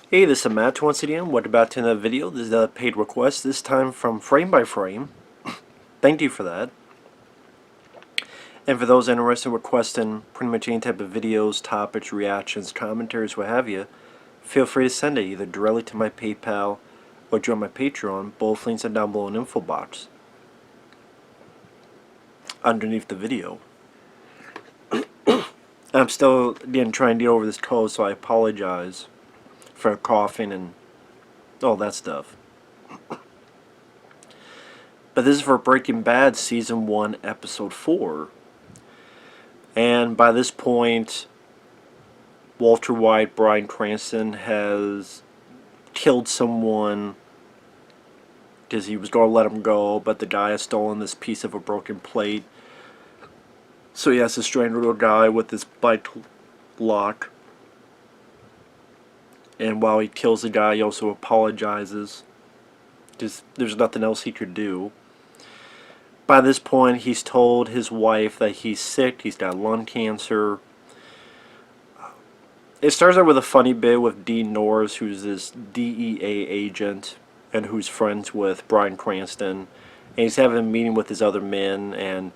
Hey, this is Matt once again. What about to another video? This is a paid request, this time from Frame by Frame. Thank you for that. And for those interested in requesting pretty much any type of videos, topics, reactions, commentaries, what have you, feel free to send it either directly to my PayPal or join my Patreon. Both links are down below in the info box underneath the video. I'm still again trying to get over this cold, so I apologize for coughing and all that stuff. But this is for Breaking Bad Season 1, Episode 4. And by this point, Walter White, Bryan Cranston, has killed someone because he was going to let him go, but the guy has stolen this piece of a broken plate. So he has to strangle the guy with this bike lock. And while he kills the guy, he also apologizes because there's nothing else he could do. By this point, he's told his wife that he's sick, he's got lung cancer. It starts out with a funny bit with Dean Norris, who's this DEA agent and who's friends with Bryan Cranston. And he's having a meeting with his other men, and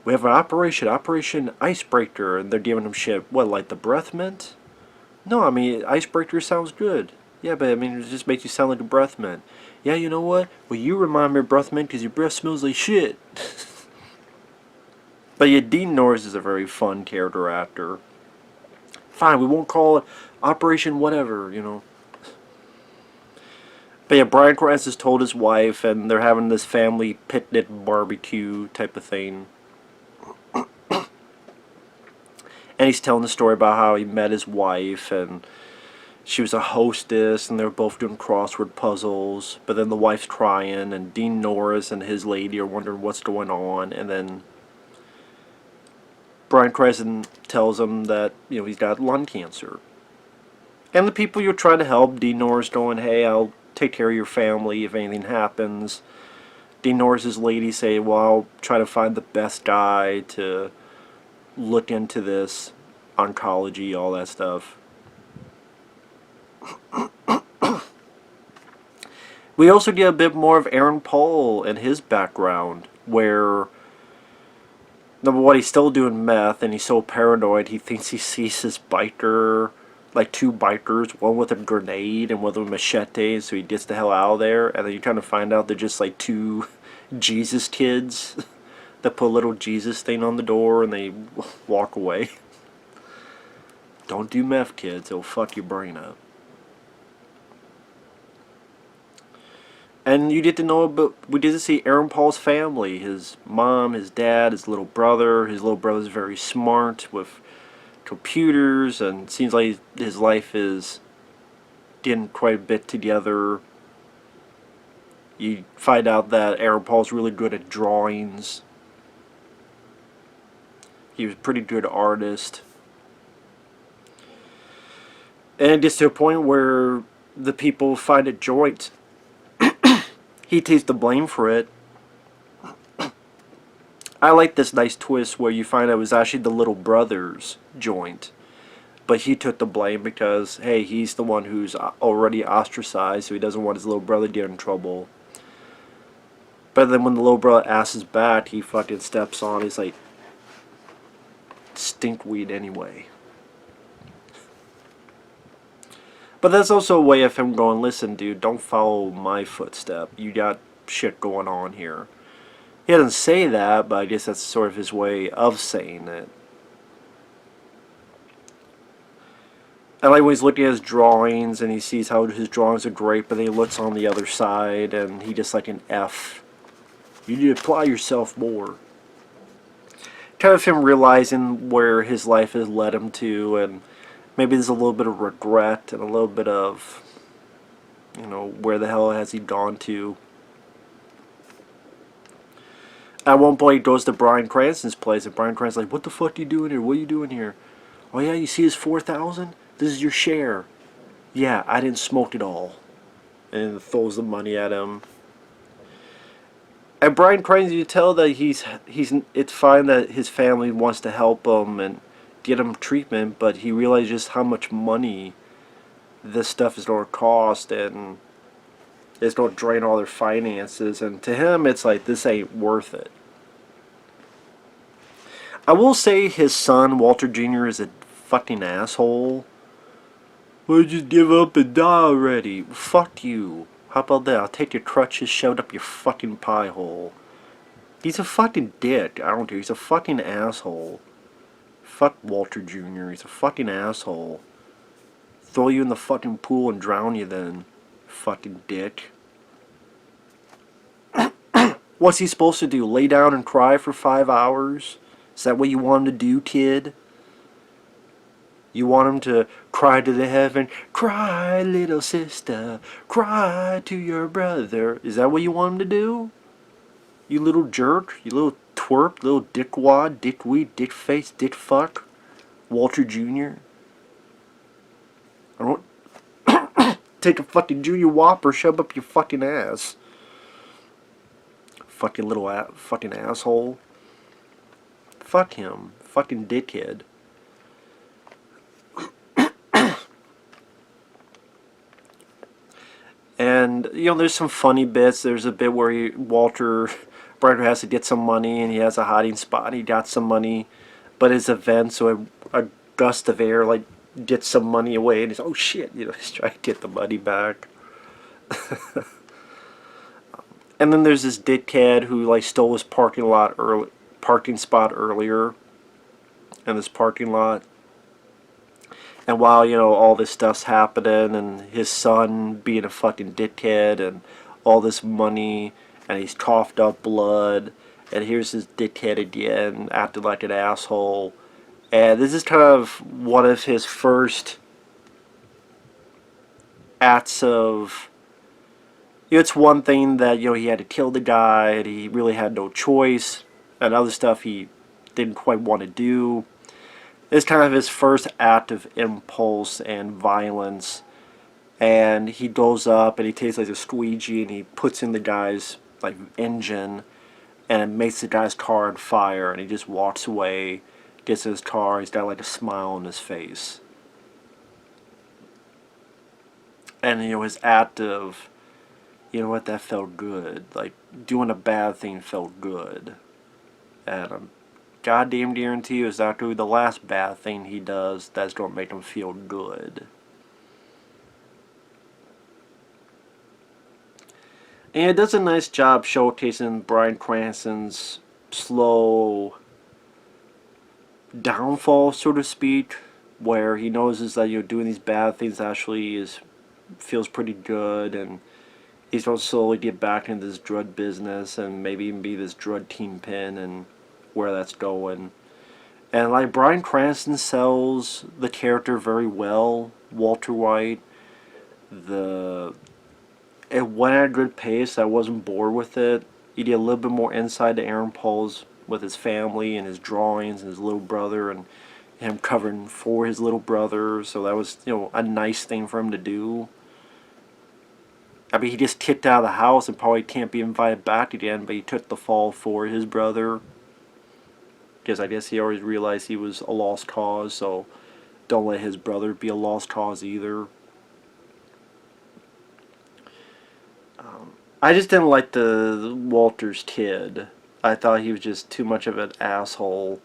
we have an Operation Icebreaker, and they're giving him shit. What, like the breath mint? No, I mean, Icebreaker sounds good. Yeah, but I mean, it just makes you sound like a breath mint. Yeah, you know what? Well, you remind me of breath mint because your breath smells like shit. But yeah, Dean Norris is a very fun character actor. Fine, we won't call it Operation whatever, you know. But yeah, Bryan Cranston has told his wife, and they're having this family picnic barbecue type of thing. And he's telling the story about how he met his wife, and she was a hostess, and they were both doing crossword puzzles. But then the wife's crying, and Dean Norris and his lady are wondering what's going on. And then Bryan Cranston tells him that, you know, he's got lung cancer. And the people you're trying to help, Dean Norris going, hey, I'll take care of your family if anything happens. Dean Norris's lady say, well, I'll try to find the best guy to look into this, oncology, all that stuff. We also get a bit more of Aaron Paul and his background, where number one, he's still doing meth, and he's so paranoid he thinks he sees his biker, like two bikers, one with a grenade and one with a machete, so he gets the hell out of there. And then you kind of find out they're just like two Jesus kids that put a little Jesus thing on the door and they walk away. Don't do meth, kids, it'll fuck your brain up. And you get to know about, we get to see Aaron Paul's family, his mom, his dad, his little brother. His little brother's very smart with computers, and it seems like his life is getting quite a bit together. You find out that Aaron Paul's really good at drawings. He was a pretty good artist. And it gets to a point where the people find it joint. He takes the blame for it. I like this nice twist where you find out it was actually the little brother's joint. But he took the blame because, hey, he's the one who's already ostracized, so he doesn't want his little brother to get in trouble. But then when the little brother asks his back, he fucking steps on. He's like, stinkweed anyway. But that's also a way of him going, listen, dude, don't follow my footstep. You got shit going on here. He doesn't say that, but I guess that's sort of his way of saying it. I like when he's looking at his drawings and he sees how his drawings are great, but then he looks on the other side and he just like an F. You need to apply yourself more. Kind of him realizing where his life has led him to, and maybe there's a little bit of regret and a little bit of, you know, where the hell has he gone to? At one point he goes to Bryan Cranston's place, and Bryan Cranston's like, what the fuck are you doing here? What are you doing here? Oh yeah, you see his 4,000? This is your share. Yeah, I didn't smoke it all. And throws the money at him. And Bryan Cranston, you tell that it's fine that his family wants to help him and get him treatment, but he realizes just how much money this stuff is going to cost, and it's going to drain all their finances. And to him, it's like, this ain't worth it. I will say his son, Walter Jr., is a fucking asshole. Well, just give up and die already. Fuck you. How about that? I'll take your crutches shoved up your fucking pie hole. He's a fucking dick. I don't care. He's a fucking asshole. Fuck Walter Jr. He's a fucking asshole. Throw you in the fucking pool and drown you then. Fucking dick. What's he supposed to do? Lay down and cry for 5 hours? Is that what you want him to do, kid? You want him to cry to the heaven? Cry, little sister. Cry to your brother. Is that what you want him to do? You little jerk. You little twerp. Little dickwad. Dickweed. Dickface. Dickfuck. Walter Jr. I don't... Take a fucking Junior Whopper, shove up your fucking ass. Fucking little fucking asshole. Fuck him. Fucking dickhead. And, you know, there's some funny bits. There's a bit where Walter Brightwood has to get some money, and he has a hiding spot, and he got some money. But his event, so a gust of air, like, gets some money away, and he's, oh shit, you know, he's trying to get the money back. And then there's this dickhead who, like, stole his parking spot earlier in this parking lot. And while, you know, all this stuff's happening, and his son being a fucking dickhead, and all this money, and he's coughed up blood, and here's this dickhead again, acting like an asshole. And this is kind of one of his first acts of... You know, it's one thing that, you know, he had to kill the guy, and he really had no choice, and other stuff he didn't quite want to do. It's kind of his first act of impulse and violence, and he goes up and he takes like a squeegee and he puts in the guy's like engine, and it makes the guy's car on fire, and he just walks away, gets in his car, he's got like a smile on his face. And, you know, his act of, you know what, that felt good. Like, doing a bad thing felt good. And I'm goddamn guarantee you it's not going to be the last bad thing he does that's going to make him feel good. And it does a nice job showcasing Bryan Cranston's slow downfall, so to speak, where he knows that, you know, doing these bad things actually feels pretty good, and he's going to slowly get back into this drug business and maybe even be this drug kingpin and where that's going. And like, Bryan Cranston sells the character very well, Walter White. It went at a good pace. I wasn't bored with it. You get a little bit more insight to Aaron Paul's with his family and his drawings and his little brother, and him covering for his little brother. So that was, you know, a nice thing for him to do. I mean, he just kicked out of the house and probably can't be invited back again, but he took the fall for his brother. Because I guess he always realized he was a lost cause, so don't let his brother be a lost cause either. I just didn't like the Walter's kid. I thought he was just too much of an asshole.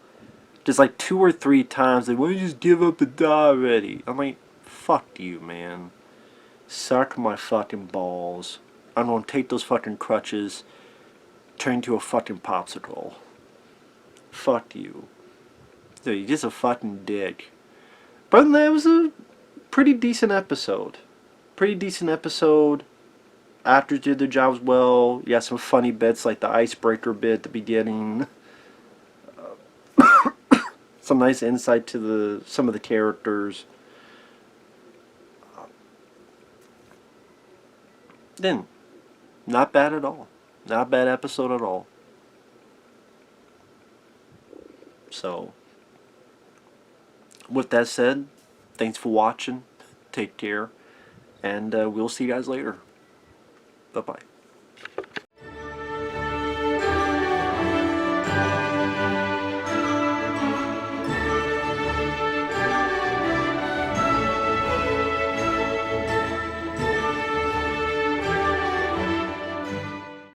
Just like 2 or 3 times, like, why don't you just give up and die already? I'm like, fuck you, man. Suck my fucking balls. I'm gonna take those fucking crutches, turn into a fucking popsicle. Fuck you. Dude, you're just a fucking dick. But that was a pretty decent episode. Actors did their jobs well. You got some funny bits like the icebreaker bit at the beginning. Some nice insight to some of the characters. Then, not bad at all. Not a bad episode at all. So, with that said, thanks for watching. Take care. And we'll see you guys later. Bye-bye.